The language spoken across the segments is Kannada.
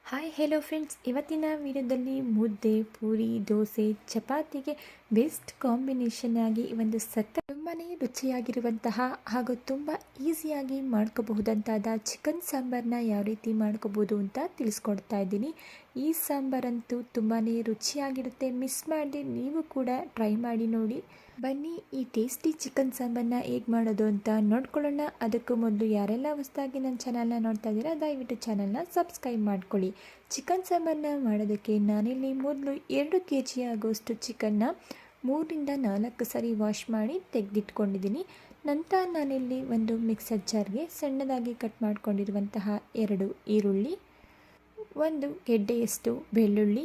ಹಾಯ್ ಹೆಲೋ ಫ್ರೆಂಡ್ಸ್, ಇವತ್ತಿನ ವಿಡಿಯೋದಲ್ಲಿ ಮುದ್ದೆ, ಪೂರಿ, ದೋಸೆ, ಚಪಾತಿಗೆ ಬೆಸ್ಟ್ ಕಾಂಬಿನೇಷನ್ ಆಗಿ ಒಂದು ತುಂಬಾ ರುಚಿಯಾಗಿರುವಂತಹ ಹಾಗೂ ತುಂಬ ಈಸಿಯಾಗಿ ಮಾಡ್ಕೋಬಹುದಂತಾದ ಚಿಕನ್ ಸಾಂಬಾರನ್ನ ಯಾವ ರೀತಿ ಮಾಡ್ಕೋಬೋದು ಅಂತ ತಿಳಿಸ್ಕೊಡ್ತಾ ಇದ್ದೀನಿ. ಈ ಸಾಂಬಾರಂತೂ ತುಂಬಾ ರುಚಿಯಾಗಿರುತ್ತೆ. ಮಿಸ್ ಮಾಡದೆ ನೀವು ಕೂಡ ಟ್ರೈ ಮಾಡಿ ನೋಡಿ. ಬನ್ನಿ ಈ ಟೇಸ್ಟಿ ಚಿಕನ್ ಸಾಂಬಾರನ್ನ ಹೇಗೆ ಮಾಡೋದು ಅಂತ ನೋಡ್ಕೊಳ್ಳೋಣ. ಅದಕ್ಕೂ ಮೊದಲು ಯಾರೆಲ್ಲ ಹೊಸದಾಗಿ ನನ್ನ ಚಾನಲ್ನ ನೋಡ್ತಾ ಇದ್ದೀರಾ ದಯವಿಟ್ಟು ಚಾನಲ್ನ ಸಬ್ಸ್ಕ್ರೈಬ್ ಮಾಡ್ಕೊಳ್ಳಿ. ಚಿಕನ್ ಸಾಂಬಾರನ್ನ ಮಾಡೋದಕ್ಕೆ ನಾನಿಲ್ಲಿ ಮೊದಲು 2 kg ಆಗೋಷ್ಟು ಚಿಕನ್ನ 3-4 ಸರಿ ವಾಶ್ ಮಾಡಿ ತೆಗೆದಿಟ್ಕೊಂಡಿದ್ದೀನಿ. ನಂತರ ನಾನಿಲ್ಲಿ ಒಂದು ಮಿಕ್ಸರ್ ಜಾರ್ಗೆ ಸಣ್ಣದಾಗಿ ಕಟ್ ಮಾಡ್ಕೊಂಡಿರುವಂತಹ 2 ಈರುಳ್ಳಿ, 1 ಗೆಡ್ಡೆಯಷ್ಟು ಬೆಳ್ಳುಳ್ಳಿ,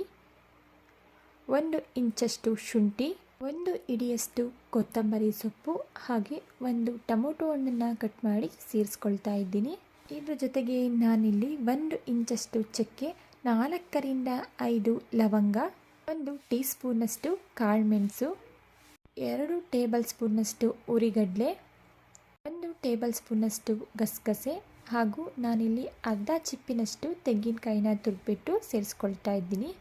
1 ಇಂಚಷ್ಟು ಶುಂಠಿ, 1 ಹಿಡಿಯಷ್ಟು ಕೊತ್ತಂಬರಿ ಸೊಪ್ಪು ಹಾಗೆ 1 ಟೊಮೊಟೊ ಹಣ್ಣನ್ನು ಕಟ್ ಮಾಡಿ ಸೇರಿಸ್ಕೊಳ್ತಾ ಇದ್ದೀನಿ. ಇದ್ರ ಜೊತೆಗೆ ನಾನಿಲ್ಲಿ 1 ಇಂಚಷ್ಟು ಚಕ್ಕೆ, 4-5 ಲವಂಗ, 1 ಟೀ ಸ್ಪೂನಷ್ಟು ಕಾಳುಮೆಣಸು, 2 ಟೇಬಲ್ ಸ್ಪೂನಷ್ಟು ಉರಿಗಡಲೆ, 1 ಟೇಬಲ್ ಸ್ಪೂನಷ್ಟು ಗಸಗಸೆ ಹಾಗೂ ನಾನಿಲ್ಲಿ ಅರ್ಧ ಚಿಪ್ಪಿನಷ್ಟು ತೆಂಗಿನಕಾಯಿನ ತುರಿದ್ಬಿಟ್ಟು ಸೇರಿಸ್ಕೊಳ್ತಾ ಇದ್ದೀನಿ.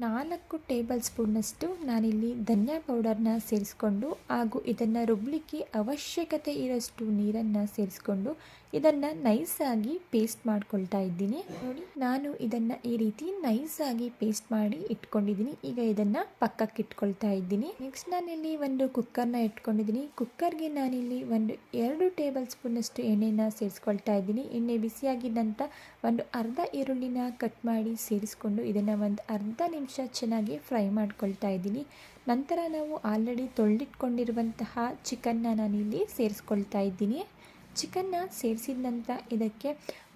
4 ಟೇಬಲ್ ಸ್ಪೂನಷ್ಟು ನಾನಿಲ್ಲಿ ಧನಿಯಾ ಪೌಡರ್ನ ಸೇರಿಸ್ಕೊಂಡು ಹಾಗೂ ಇದನ್ನು ರುಬ್ಬಲಿಕ್ಕೆ ಅವಶ್ಯಕತೆ ಇರೋಷ್ಟು ನೀರನ್ನು ಸೇರಿಸ್ಕೊಂಡು ಇದನ್ನು ನೈಸಾಗಿ ಪೇಸ್ಟ್ ಮಾಡ್ಕೊಳ್ತಾ ಇದ್ದೀನಿ. ನೋಡಿ, ನಾನು ಇದನ್ನು ಈ ರೀತಿ ನೈಸಾಗಿ ಪೇಸ್ಟ್ ಮಾಡಿ ಇಟ್ಕೊಂಡಿದ್ದೀನಿ. ಈಗ ಇದನ್ನು ಪಕ್ಕಕ್ಕೆ ಇಟ್ಕೊಳ್ತಾ ಇದ್ದೀನಿ. ನೆಕ್ಸ್ಟ್ ನಾನಿಲ್ಲಿ ಒಂದು ಕುಕ್ಕರ್ನ ಇಟ್ಕೊಂಡಿದ್ದೀನಿ. ಕುಕ್ಕರ್ಗೆ ನಾನಿಲ್ಲಿ 2 ಟೇಬಲ್ ಸ್ಪೂನಷ್ಟು ಎಣ್ಣೆನ ಸೇರಿಸ್ಕೊಳ್ತಾ ಇದ್ದೀನಿ. ಎಣ್ಣೆ ಬಿಸಿಯಾಗಿದ್ದ ನಂತರ ಒಂದು ಅರ್ಧ ಈರುಳ್ಳಿನ ಕಟ್ ಮಾಡಿ ಸೇರಿಸ್ಕೊಂಡು ಇದನ್ನು ಒಂದು ಅರ್ಧ ನಿಮಿಷ ಚೆನ್ನಾಗಿ ಫ್ರೈ ಮಾಡ್ಕೊಳ್ತಾ ಇದ್ದೀನಿ. ನಂತರ ನಾವು ಆಲ್ರೆಡಿ ತೊಳೆದಿಟ್ಕೊಂಡಿರುವಂತಹ ಚಿಕನ್ನ ನಾನಿಲ್ಲಿ ಸೇರಿಸ್ಕೊಳ್ತಾ ಇದ್ದೀನಿ. ಚಿಕನ್ನ ಸೇರಿಸಿದ ನಂತರ ಇದಕ್ಕೆ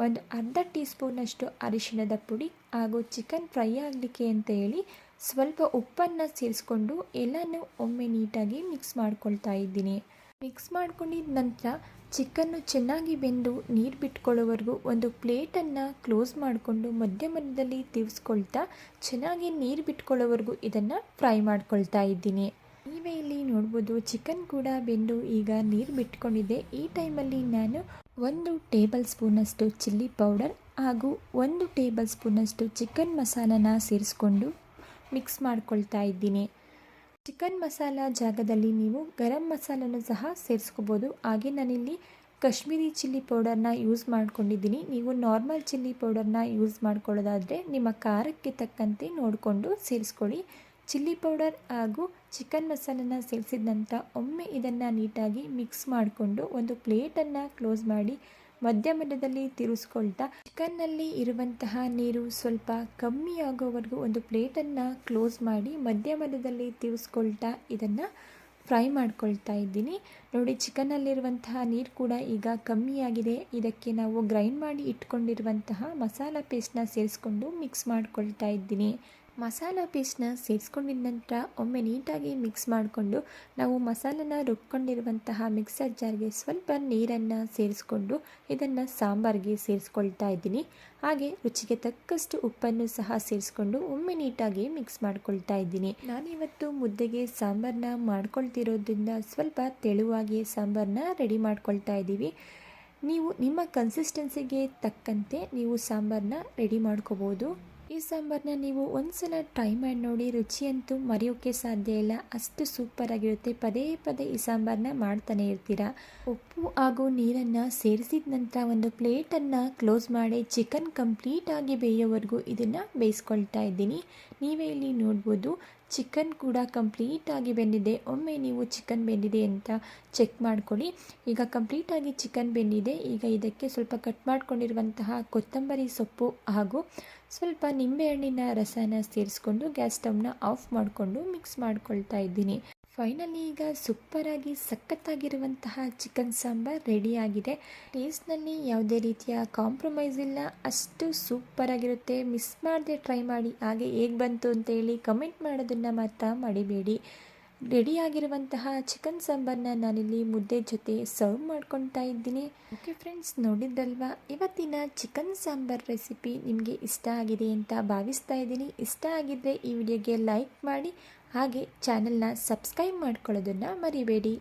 ಒಂದು ಅರ್ಧ ಟೀ ಸ್ಪೂನಷ್ಟು ಅರಿಶಿಣದ ಪುಡಿ ಹಾಗೂ ಚಿಕನ್ ಫ್ರೈ ಆಗಲಿಕ್ಕೆ ಅಂತ ಹೇಳಿ ಸ್ವಲ್ಪ ಉಪ್ಪನ್ನು ಸೇರಿಸ್ಕೊಂಡು ಎಲ್ಲನೂ ಒಮ್ಮೆ ನೀಟಾಗಿ ಮಿಕ್ಸ್ ಮಾಡ್ಕೊಳ್ತಾ ಇದ್ದೀನಿ. ಮಿಕ್ಸ್ ಮಾಡ್ಕೊಂಡಿದ ನಂತರ ಚಿಕನ್ನು ಚೆನ್ನಾಗಿ ಬೆಂದು ನೀರು ಬಿಟ್ಕೊಳ್ಳೋವರೆಗೂ ಒಂದು ಪ್ಲೇಟನ್ನು ಕ್ಲೋಸ್ ಮಾಡಿಕೊಂಡು ಮಧ್ಯದಲ್ಲಿ ತಿರ್ಸ್ಕೊಳ್ತಾ ಚೆನ್ನಾಗಿ ನೀರು ಬಿಟ್ಕೊಳ್ಳೋವರೆಗೂ ಇದನ್ನು ಫ್ರೈ ಮಾಡ್ಕೊಳ್ತಾ ಇದ್ದೀನಿ. ನೀವೇ ಇಲ್ಲಿ ನೋಡ್ಬೋದು, ಚಿಕನ್ ಕೂಡ ಬೆಂದು ಈಗ ನೀರು ಬಿಟ್ಕೊಂಡಿದೆ. ಈ ಟೈಮಲ್ಲಿ ನಾನು 1 ಟೇಬಲ್ ಸ್ಪೂನಷ್ಟು ಚಿಲ್ಲಿ ಪೌಡರ್ ಹಾಗೂ 1 ಟೇಬಲ್ ಸ್ಪೂನಷ್ಟು ಚಿಕನ್ ಮಸಾಲನ ಸೇರಿಸ್ಕೊಂಡು ಮಿಕ್ಸ್ ಮಾಡ್ಕೊಳ್ತಾ ಇದ್ದೀನಿ. ಚಿಕನ್ ಮಸಾಲ ಜಾಗದಲ್ಲಿ ನೀವು ಗರಂ ಮಸಾಲನೂ ಸಹ ಸೇರಿಸ್ಕೋಬೋದು. ಹಾಗೆ ನಾನಿಲ್ಲಿ ಕಾಶ್ಮೀರಿ ಚಿಲ್ಲಿ ಪೌಡರ್ನ ಯೂಸ್ ಮಾಡ್ಕೊಂಡಿದ್ದೀನಿ. ನೀವು ನಾರ್ಮಲ್ ಚಿಲ್ಲಿ ಪೌಡರ್ನ ಯೂಸ್ ಮಾಡ್ಕೊಳ್ಳೋದಾದರೆ ನಿಮ್ಮ ಖಾರಕ್ಕೆ ತಕ್ಕಂತೆ ನೋಡಿಕೊಂಡು ಸೇರಿಸ್ಕೊಳ್ಳಿ. ಚಿಲ್ಲಿ ಪೌಡರ್ ಹಾಗೂ ಚಿಕನ್ ಮಸಾಲನ ಸೇರಿಸಿದ ನಂತರ ಒಮ್ಮೆ ಇದನ್ನು ನೀಟಾಗಿ ಮಿಕ್ಸ್ ಮಾಡಿಕೊಂಡು ಒಂದು ಪ್ಲೇಟನ್ನು ಕ್ಲೋಸ್ ಮಾಡಿ ಮಧ್ಯದಲ್ಲಿ ತಿರುಗಿಸ್ಕೊಳ್ತಾ ಚಿಕನ್ನಲ್ಲಿ ಇರುವಂತಹ ನೀರು ಸ್ವಲ್ಪ ಕಮ್ಮಿ ಆಗೋವರೆಗೂ ಒಂದು ಪ್ಲೇಟನ್ನು ಕ್ಲೋಸ್ ಮಾಡಿ ಮಧ್ಯದಲ್ಲಿ ತಿರುಗಿಸ್ಕೊಳ್ತಾ ಇದನ್ನು ಫ್ರೈ ಮಾಡ್ಕೊಳ್ತಾ ಇದ್ದೀನಿ. ನೋಡಿ, ಚಿಕನ್ನಲ್ಲಿರುವಂತಹ ನೀರು ಕೂಡ ಈಗ ಕಮ್ಮಿಯಾಗಿದೆ. ಇದಕ್ಕೆ ನಾವು ಗ್ರೈಂಡ್ ಮಾಡಿ ಇಟ್ಕೊಂಡಿರುವಂತಹ ಮಸಾಲ ಪೇಸ್ಟ್ನ ಸೇರಿಸ್ಕೊಂಡು ಮಿಕ್ಸ್ ಮಾಡ್ಕೊಳ್ತಾ ಇದ್ದೀನಿ. ಮಸಾಲ ಪೇಸ್ಟ್ನ ಸೇರಿಸ್ಕೊಂಡಿದ ನಂತರ ಒಮ್ಮೆ ನೀಟಾಗಿ ಮಿಕ್ಸ್ ಮಾಡಿಕೊಂಡು ನಾವು ಮಸಾಲನ ರುಬ್ಕೊಂಡಿರುವಂತಹ ಮಿಕ್ಸರ್ ಜಾರ್ಗೆ ಸ್ವಲ್ಪ ನೀರನ್ನು ಸೇರಿಸ್ಕೊಂಡು ಇದನ್ನು ಸಾಂಬಾರಿಗೆ ಸೇರಿಸ್ಕೊಳ್ತಾ ಇದ್ದೀನಿ. ಹಾಗೆ ರುಚಿಗೆ ತಕ್ಕಷ್ಟು ಉಪ್ಪನ್ನು ಸಹ ಸೇರಿಸ್ಕೊಂಡು ಒಮ್ಮೆ ನೀಟಾಗಿ ಮಿಕ್ಸ್ ಮಾಡ್ಕೊಳ್ತಾ ಇದ್ದೀನಿ. ನಾನಿವತ್ತು ಮುದ್ದೆಗೆ ಸಾಂಬಾರನ್ನ ಮಾಡ್ಕೊಳ್ತಿರೋದ್ರಿಂದ ಸ್ವಲ್ಪ ತೆಳುವಾಗಿ ಸಾಂಬಾರನ್ನ ರೆಡಿ ಮಾಡ್ಕೊಳ್ತಾ ಇದ್ದೀವಿ. ನೀವು ನಿಮ್ಮ ಕನ್ಸಿಸ್ಟೆನ್ಸಿಗೆ ತಕ್ಕಂತೆ ನೀವು ಸಾಂಬಾರನ್ನ ರೆಡಿ ಮಾಡ್ಕೋಬೋದು. ಈ ಸಾಂಬಾರನ್ನ ನೀವು ಒಂದ್ಸಲ ಟ್ರೈ ಮಾಡಿ ನೋಡಿ, ರುಚಿಯಂತೂ ಮರೆಯೋಕ್ಕೆ ಸಾಧ್ಯ ಇಲ್ಲ, ಅಷ್ಟು ಸೂಪರಾಗಿರುತ್ತೆ. ಪದೇ ಪದೇ ಈ ಸಾಂಬಾರನ್ನ ಮಾಡ್ತಾನೆ ಇರ್ತೀರಾ. ಉಪ್ಪು ಹಾಗೂ ನೀರನ್ನು ಸೇರಿಸಿದ ನಂತರ ಒಂದು ಪ್ಲೇಟನ್ನು ಕ್ಲೋಸ್ ಮಾಡಿ ಚಿಕನ್ ಕಂಪ್ಲೀಟಾಗಿ ಬೇಯೋವರೆಗೂ ಇದನ್ನು ಬೇಯಿಸ್ಕೊಳ್ತಾ ಇದ್ದೀನಿ. ನೀವೇ ಇಲ್ಲಿ ನೋಡ್ಬೋದು, ಚಿಕನ್ ಕೂಡ ಕಂಪ್ಲೀಟಾಗಿ ಬೆಂದಿದೆ. ಒಮ್ಮೆ ನೀವು ಚಿಕನ್ ಬೆಂದಿದೆ ಅಂತ ಚೆಕ್ ಮಾಡ್ಕೊಳ್ಳಿ. ಈಗ ಕಂಪ್ಲೀಟಾಗಿ ಚಿಕನ್ ಬೆಂದಿದೆ. ಈಗ ಇದಕ್ಕೆ ಸ್ವಲ್ಪ ಕಟ್ ಮಾಡ್ಕೊಂಡಿರುವಂತಹ ಕೊತ್ತಂಬರಿ ಸೊಪ್ಪು ಹಾಗೂ ಸ್ವಲ್ಪ ನಿಂಬೆಹಣ್ಣಿನ ರಸನ ಸೇರಿಸ್ಕೊಂಡು ಗ್ಯಾಸ್ ಸ್ಟವ್ನ ಆಫ್ ಮಾಡಿಕೊಂಡು ಮಿಕ್ಸ್ ಮಾಡ್ಕೊಳ್ತಾ ಇದ್ದೀನಿ. ಫೈನಲಿ ಈಗ ಸೂಪರಾಗಿ ಸಖತ್ತಾಗಿರುವಂತಹ ಚಿಕನ್ ಸಾಂಬಾರ್ ರೆಡಿಯಾಗಿದೆ. ಟೇಸ್ಟ್ನಲ್ಲಿ ಯಾವುದೇ ರೀತಿಯ ಕಾಂಪ್ರಮೈಸ್ ಇಲ್ಲ, ಅಷ್ಟು ಸೂಪರಾಗಿರುತ್ತೆ. ಮಿಸ್ ಮಾಡದೆ ಟ್ರೈ ಮಾಡಿ. ಹಾಗೆ ಹೇಗೆ ಬಂತು ಅಂತೇಳಿ ಕಮೆಂಟ್ ಮಾಡೋದನ್ನು ಮಾತ್ರ ಮರಿಬೇಡಿ. ರೆಡಿಯಾಗಿರುವಂತಹ ಚಿಕನ್ ಸಾಂಬಾರನ್ನ ನಾನಿಲ್ಲಿ ಮುದ್ದೆ ಜೊತೆ ಸರ್ವ್ ಮಾಡ್ಕೊಳ್ತಾ ಇದ್ದೀನಿ. ಓಕೆ ಫ್ರೆಂಡ್ಸ್, ನೋಡಿದ್ರಲ್ವಾ ಇವತ್ತಿನ ಚಿಕನ್ ಸಾಂಬಾರ್ ರೆಸಿಪಿ ನಿಮಗೆ ಇಷ್ಟ ಆಗಿದೆ ಅಂತ ಭಾವಿಸ್ತಾ ಇದ್ದೀನಿ. ಇಷ್ಟ ಆಗಿದ್ದರೆ ಈ ವಿಡಿಯೋಗೆ ಲೈಕ್ ಮಾಡಿ ಹಾಗೆ ಚಾನಲ್ನ ಸಬ್ಸ್ಕ್ರೈಬ್ ಮಾಡ್ಕೊಳ್ಳೋದನ್ನು ಮರಿಬೇಡಿ.